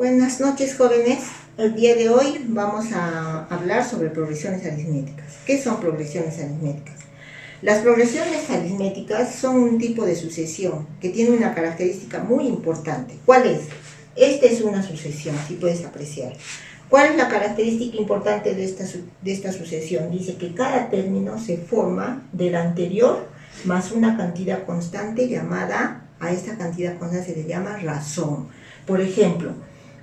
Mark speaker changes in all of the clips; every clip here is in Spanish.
Speaker 1: Buenas noches, jóvenes. El día de hoy vamos a hablar sobre progresiones aritméticas. ¿Qué son progresiones aritméticas? Las progresiones aritméticas son un tipo de sucesión que tiene una característica muy importante. ¿Cuál es? Esta es una sucesión, si puedes apreciar. ¿Cuál es la característica importante de esta sucesión? Dice que cada término se forma del anterior más una cantidad constante llamada, a esta cantidad constante se le llama razón. Por ejemplo,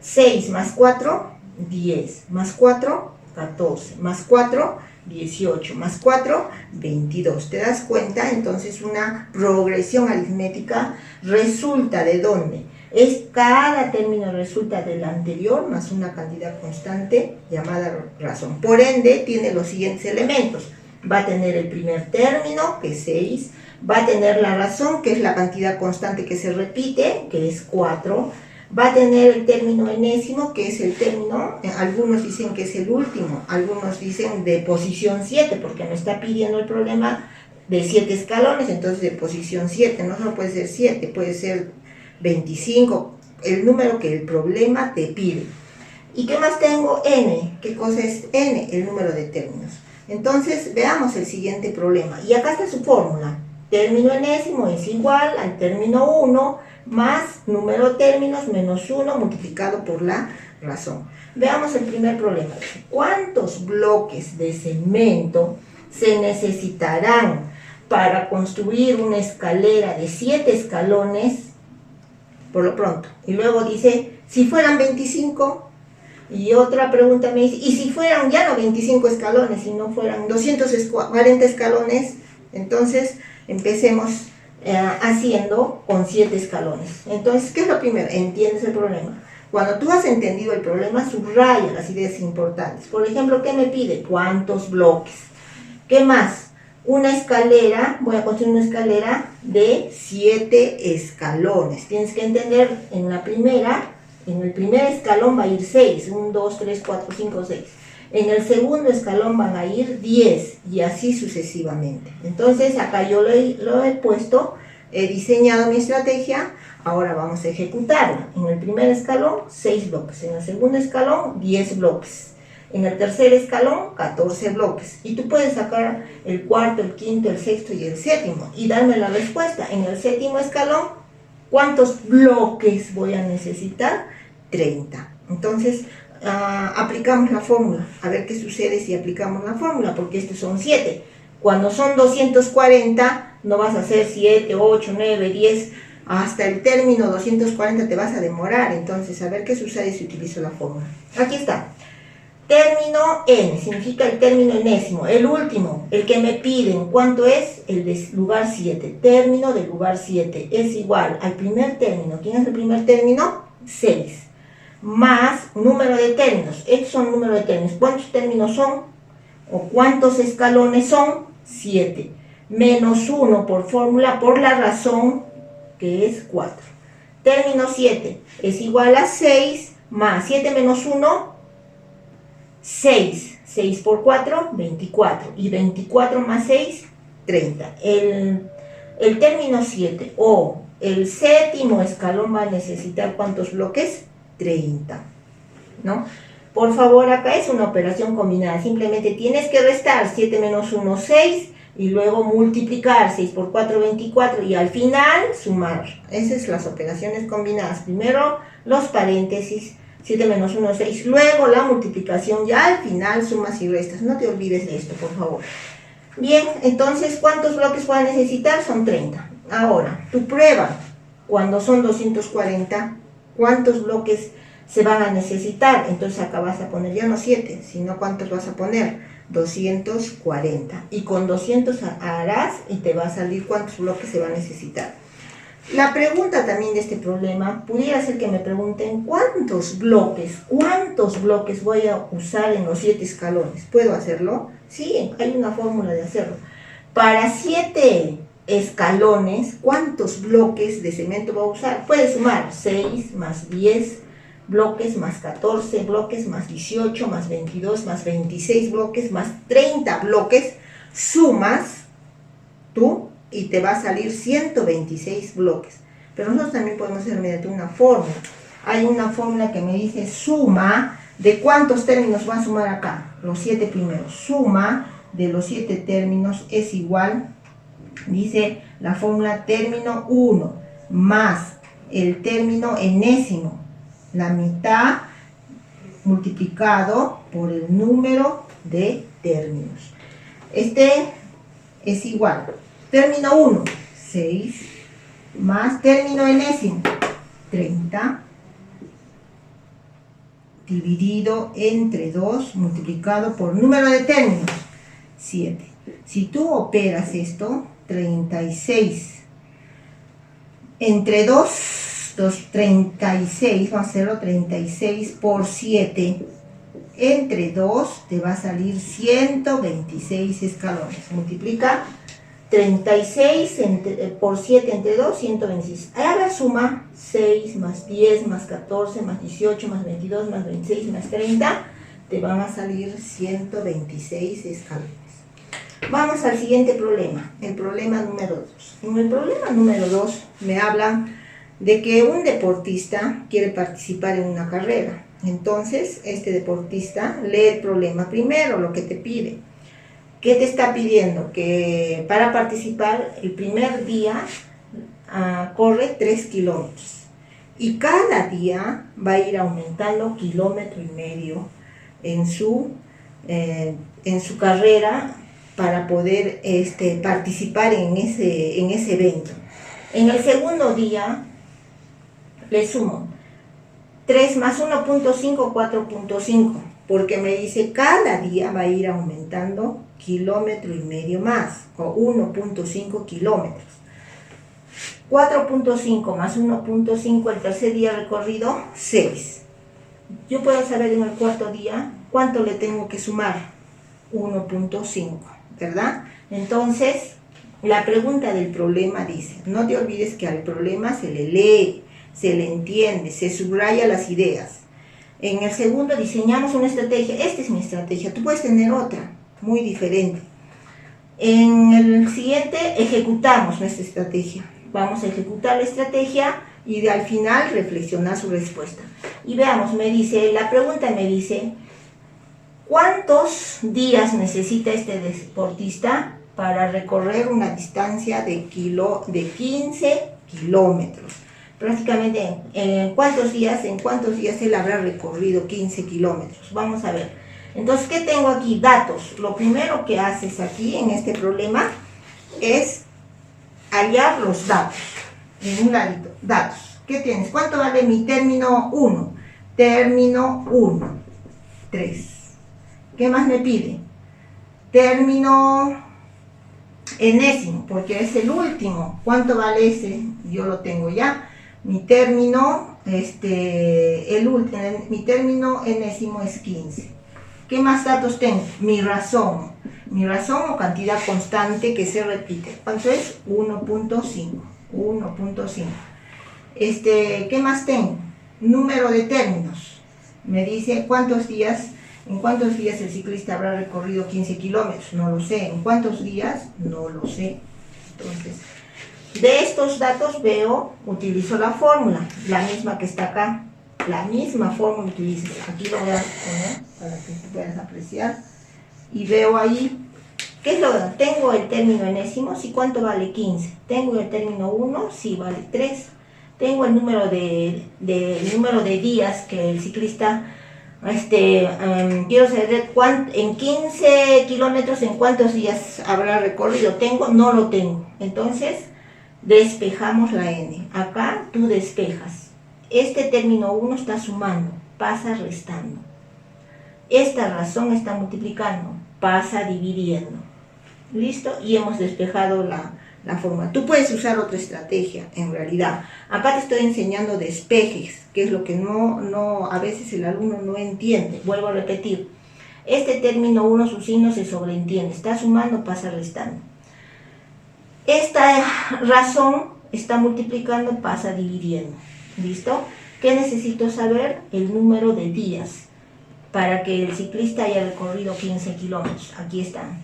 Speaker 1: 6 más 4, 10, más 4, 14, más 4, 18, más 4, 22. ¿Te das cuenta? Entonces una progresión aritmética resulta ¿de dónde? Cada término resulta del anterior más una cantidad constante llamada razón. Por ende, tiene los siguientes elementos. Va a tener el primer término, que es 6. Va a tener la razón, que es la cantidad constante que se repite, que es 4. Va a tener el término enésimo, que es el término, algunos dicen que es el último, algunos dicen de posición 7, porque me está pidiendo el problema de 7 escalones, entonces de posición 7, no solo puede ser 7, puede ser 25, el número que el problema te pide. ¿Y qué más tengo? N. ¿Qué cosa es N? El número de términos. Entonces, veamos el siguiente problema. Y acá está su fórmula. Término enésimo es igual al término 1 más número de términos menos 1 multiplicado por la razón. Veamos el primer problema. ¿Cuántos bloques de cemento se necesitarán para construir una escalera de 7 escalones? Por lo pronto. Y luego dice, si fueran 25, y otra pregunta me dice, ¿y si fueran ya no 25 escalones, si no fueran 240 escalones? Entonces, empecemos haciendo con 7 escalones. Entonces, ¿qué es lo primero? Entiendes el problema. Cuando tú has entendido el problema, subraya las ideas importantes. Por ejemplo, ¿qué me pide? ¿Cuántos bloques? ¿Qué más? Una escalera, voy a construir una escalera de 7 escalones. Tienes que entender, en el primer escalón va a ir 6, 1, 2, 3, 4, 5, 6. En el segundo escalón van a ir 10 y así sucesivamente. Entonces acá yo lo he puesto, he diseñado mi estrategia, ahora vamos a ejecutarla. En el primer escalón 6 bloques, en el segundo escalón 10 bloques. En el tercer escalón, 14 bloques. Y tú puedes sacar el cuarto, el quinto, el sexto y el séptimo y darme la respuesta. En el séptimo escalón, ¿cuántos bloques voy a necesitar? 30. Entonces, aplicamos la fórmula. A ver qué sucede si aplicamos la fórmula, porque estos son 7. Cuando son 240, no vas a hacer 7, 8, 9, 10. Hasta el término 240 te vas a demorar. Entonces, a ver qué sucede si utilizo la fórmula. Aquí está. Término n significa el término enésimo, el último, el que me piden. ¿Cuánto es? El de lugar 7. Término del lugar 7 es igual al primer término. ¿Quién es el primer término? 6. Más número de términos. Estos son número de términos. ¿Cuántos términos son? ¿O cuántos escalones son? 7. Menos 1 por fórmula, por la razón, que es 4. Término 7 es igual a 6 más 7 menos 1, 6, 6 por 4, 24, y 24 más 6, 30. El término 7 o el séptimo escalón va a necesitar ¿cuántos bloques? 30, ¿no? Por favor, acá es una operación combinada, simplemente tienes que restar 7 menos 1, 6, y luego multiplicar 6 por 4, 24, y al final sumar. Esas son las operaciones combinadas. Primero los paréntesis, 7 menos 1, 6, luego la multiplicación, ya al final sumas y restas. No te olvides de esto, por favor. Bien, entonces, ¿cuántos bloques voy a necesitar? Son 30. Ahora, tu prueba, cuando son 240, ¿cuántos bloques se van a necesitar? Entonces acá vas a poner ya no 7, sino ¿cuántos vas a poner? 240. Y con 200 harás y te va a salir cuántos bloques se va a necesitar. La pregunta también de este problema pudiera ser que me pregunten ¿cuántos bloques voy a usar en los 7 escalones? ¿Puedo hacerlo? Sí, hay una fórmula de hacerlo. Para 7 escalones, ¿cuántos bloques de cemento voy a usar? Puedes sumar 6 más 10 bloques más 14 bloques más 18 más 22 más 26 bloques más 30 bloques. Sumas tú y te va a salir 126 bloques. Pero nosotros también podemos hacer mediante una fórmula. hay una fórmula que me dice suma de cuántos términos va a sumar acá, los 7 primeros. Suma de los 7 términos es igual, dice la fórmula, término 1 más el término enésimo, la mitad multiplicado por el número de términos. Este es igual, término 1, 6, más término enésimo, 30, dividido entre 2, multiplicado por número de términos, 7. Si tú operas esto, 36 entre 2, 36, vamos a hacerlo, 36 por 7, entre 2 te va a salir 126 escalones. Multiplica 36 por 7 entre 2, 126. Ahora suma 6 más 10 más 14 más 18 más 22 más 26 más 30, te van a salir 126 escalones. Vamos al siguiente problema, el problema número 2. En el problema número 2 me hablan de que un deportista quiere participar en una carrera. Entonces, este deportista lee el problema primero, lo que te pide. ¿Qué te está pidiendo? Que para participar el primer día corre 3 kilómetros. Y cada día va a ir aumentando 1,5 kilómetros en su carrera para poder participar en ese evento. En el segundo día le sumo 3 más 1.5, 4.5, porque me dice cada día va a ir aumentando 1,5 kilómetros más, o 1.5 kilómetros. 4.5 más 1.5, el tercer día recorrido, 6. Yo puedo saber en el cuarto día cuánto le tengo que sumar, 1.5, ¿verdad? Entonces, la pregunta del problema dice, no te olvides que al problema se le lee, se le entiende, se subraya las ideas. En el segundo diseñamos una estrategia. Esta es mi estrategia, tú puedes tener otra, muy diferente. En el siguiente ejecutamos nuestra estrategia. Vamos a ejecutar la estrategia y al final reflexionar su respuesta. Y veamos, la pregunta me dice, ¿cuántos días necesita este deportista para recorrer una distancia de 15 kilómetros? Prácticamente, ¿en cuántos días él habrá recorrido 15 kilómetros? Vamos a ver. Entonces, ¿qué tengo aquí? Datos. Lo primero que haces aquí en este problema es hallar los datos. En un ladito, datos. ¿Qué tienes? ¿Cuánto vale mi término 1? Término 1, 3. ¿Qué más me pide? Término enésimo, porque es el último. ¿Cuánto vale ese? Yo lo tengo ya. Mi término, mi término enésimo es 15. ¿Qué más datos tengo? Mi razón o cantidad constante que se repite. ¿Cuánto es? 1.5. 1.5. ¿Qué más tengo? Número de términos. Me dice en cuántos días el ciclista habrá recorrido 15 kilómetros. No lo sé. ¿En cuántos días? No lo sé. Entonces, de estos datos utilizo la fórmula, la misma que está acá. La misma fórmula utilizo. Aquí lo voy a poner para que puedas apreciar. Y veo ahí, ¿qué es lo que tengo? El término enésimo, sí, ¿cuánto vale 15? Tengo el término 1, sí, vale 3. Tengo el número de días que el ciclista, quiero saber en 15 kilómetros, ¿en cuántos días habrá recorrido? No lo tengo. Entonces, despejamos la n. Acá tú despejas. Este término 1 está sumando, pasa restando. Esta razón está multiplicando, pasa dividiendo. ¿Listo? Y hemos despejado la forma. Tú puedes usar otra estrategia, en realidad. Acá te estoy enseñando despejes, que es lo que a veces el alumno no entiende. Vuelvo a repetir. Este término 1, su signo se sobreentiende. Está sumando, pasa restando. Esta razón está multiplicando, pasa dividiendo. ¿Listo? ¿Qué necesito saber? El número de días para que el ciclista haya recorrido 15 kilómetros. Aquí están.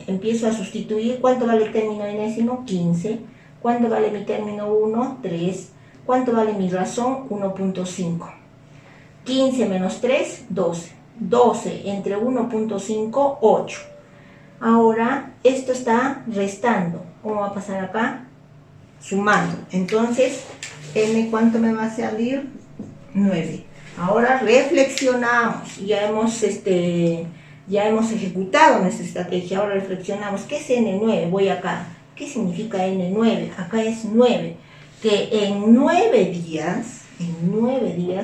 Speaker 1: Empiezo a sustituir. ¿Cuánto vale el término enésimo? 15. ¿Cuánto vale mi término 1? 3. ¿Cuánto vale mi razón? 1.5. 15 menos 3, 12. 12 entre 1.5, 8. Ahora, esto está restando. ¿Cómo va a pasar acá? Sumando. Entonces, n, ¿cuánto me va a salir? 9. Ahora reflexionamos. Ya hemos ejecutado nuestra estrategia. Ahora reflexionamos. ¿Qué es n9? Voy acá. ¿Qué significa n9? Acá es 9. Que en 9 días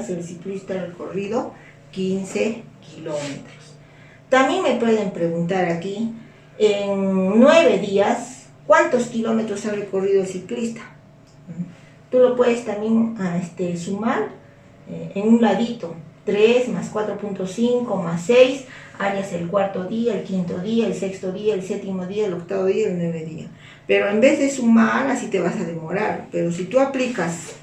Speaker 1: el ciclista ha recorrido 15 kilómetros. También me pueden preguntar aquí, en 9 días, ¿cuántos kilómetros ha recorrido el ciclista? Tú lo puedes también sumar en un ladito. 3 más 4.5 más 6, harías el cuarto día, el quinto día, el sexto día, el séptimo día, el octavo día, el 9 día. Pero en vez de sumar, así te vas a demorar. Pero si tú aplicas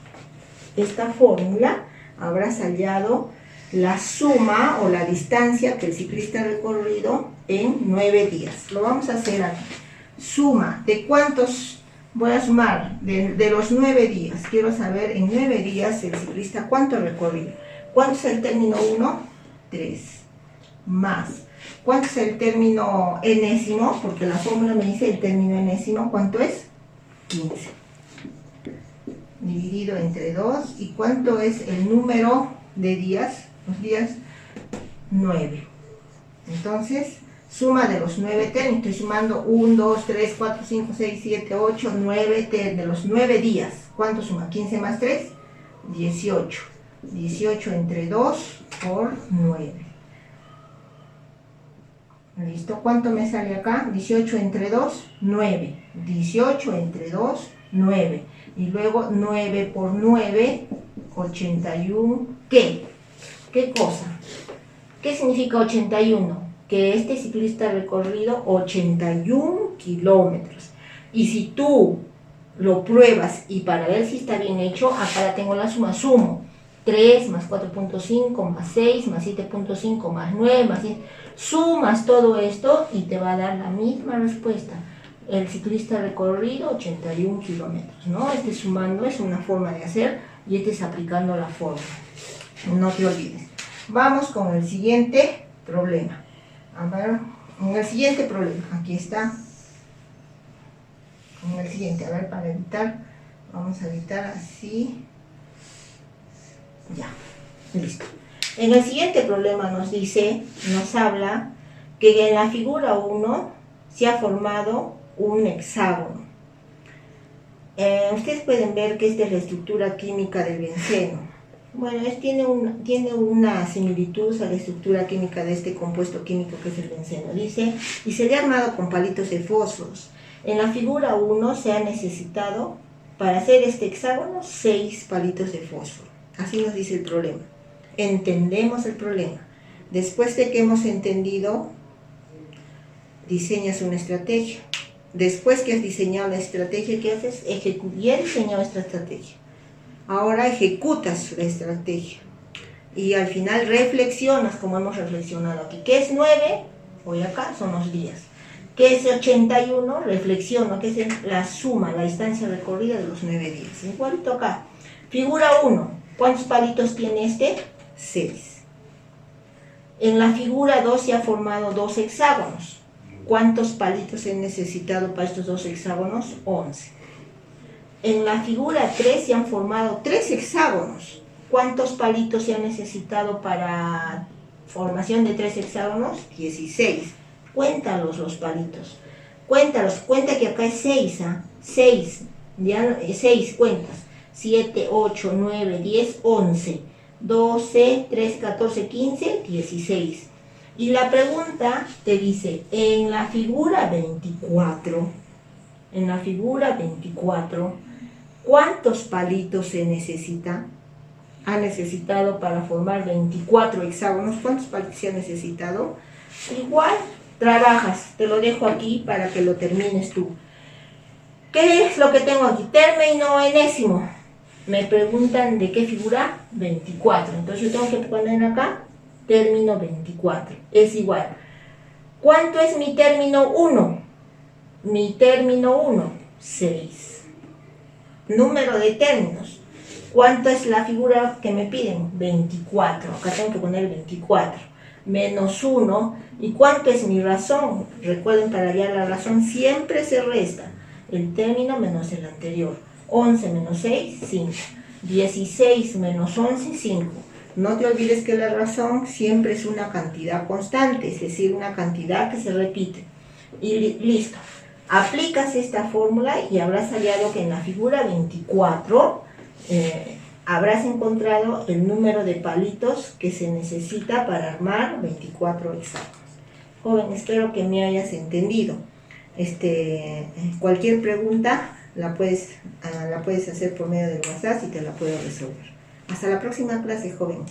Speaker 1: esta fórmula, habrás hallado la suma o la distancia que el ciclista ha recorrido en 9 días. Lo vamos a hacer aquí. Suma, ¿de cuántos voy a sumar? De los 9 días. Quiero saber en 9 días el ciclista cuánto ha recorrido. ¿Cuánto es el término 1? 3. Más. ¿Cuánto es el término enésimo? Porque la fórmula me dice el término enésimo. ¿Cuánto es? 15. Dividido entre 2. ¿Y cuánto es el número de días? Los días 9. Entonces, suma de los 9 términos. Estoy sumando 1, 2, 3, 4, 5, 6, 7, 8, 9 de los 9 días. ¿Cuánto suma? 15 más 3, 18. 18 entre 2 por 9. ¿Listo? ¿Cuánto me sale acá? 18 entre 2, 9. 18 entre 2, 9. Y luego 9 por 9, 81. ¿Qué? ¿Qué cosa? ¿Qué significa 81? Que este ciclista ha recorrido 81 kilómetros. Y si tú lo pruebas y para ver si está bien hecho, acá tengo la suma, sumo. 3 más 4.5 más 6 más 7.5 más 9 más 10. Sumas todo esto y te va a dar la misma respuesta. El ciclista ha recorrido 81 kilómetros, ¿no? Sumando es una forma de hacer y es aplicando la fórmula. No te olvides. Vamos con el siguiente problema. A ver, en el siguiente problema, aquí está. En el siguiente, a ver, para editar, vamos a editar así. Ya, listo. En el siguiente problema nos habla que en la figura 1 se ha formado un hexágono. Ustedes pueden ver que esta es la estructura química del benceno. Bueno, tiene una similitud a la estructura química de este compuesto químico que es el benceno. Dice, y se le ha armado con palitos de fósforos. En la figura 1 se ha necesitado, para hacer este hexágono, 6 palitos de fósforo. Así nos dice el problema. Entendemos el problema. Después de que hemos entendido, diseñas una estrategia. Después que has diseñado la estrategia, ¿qué haces? Ya he diseñado esta estrategia. Ahora ejecutas la estrategia. Y al final reflexionas como hemos reflexionado aquí. ¿Qué es 9? Voy acá, son los días. ¿Qué es 81? Reflexiono, que es la suma, la distancia recorrida de los 9 días. Igualito acá. Figura 1. ¿Cuántos palitos tiene este? 6. En la figura 2 se ha formado 2 hexágonos. ¿Cuántos palitos he necesitado para estos 2 hexágonos? 11. En la figura 3 se han formado 3 hexágonos. ¿Cuántos palitos se han necesitado para formación de 3 hexágonos? 16. Cuéntalos los palitos. Cuéntalos, cuenta que acá es 6, ¿ah? 6, ya 6 cuentas. 7, 8, 9, 10, 11, 12, 13, 14, 15, 16. Y la pregunta te dice, en la figura 24, ¿cuántos palitos se necesita? Ha necesitado para formar 24 hexágonos. ¿Cuántos palitos se ha necesitado? Igual, trabajas, te lo dejo aquí para que lo termines tú. ¿Qué es lo que tengo aquí? Término enésimo. Me preguntan de qué figura, 24. Entonces yo tengo que poner acá, término 24. Es igual. ¿Cuánto es mi término 1? Mi término 1, 6. número de términos. ¿Cuánto es la figura que me piden? 24. Acá tengo que poner 24. Menos 1. ¿Y cuánto es mi razón? Recuerden, para hallar la razón siempre se resta el término menos el anterior. 11 menos 6, 5. 16 menos 11, 5. No te olvides que la razón siempre es una cantidad constante, es decir, una cantidad que se repite. Y listo. Aplicas esta fórmula y habrás hallado que en la figura 24 habrás encontrado el número de palitos que se necesita para armar 24 hexágonos. Joven, espero que me hayas entendido. Cualquier pregunta la puedes hacer por medio del WhatsApp y te la puedo resolver. Hasta la próxima clase, joven.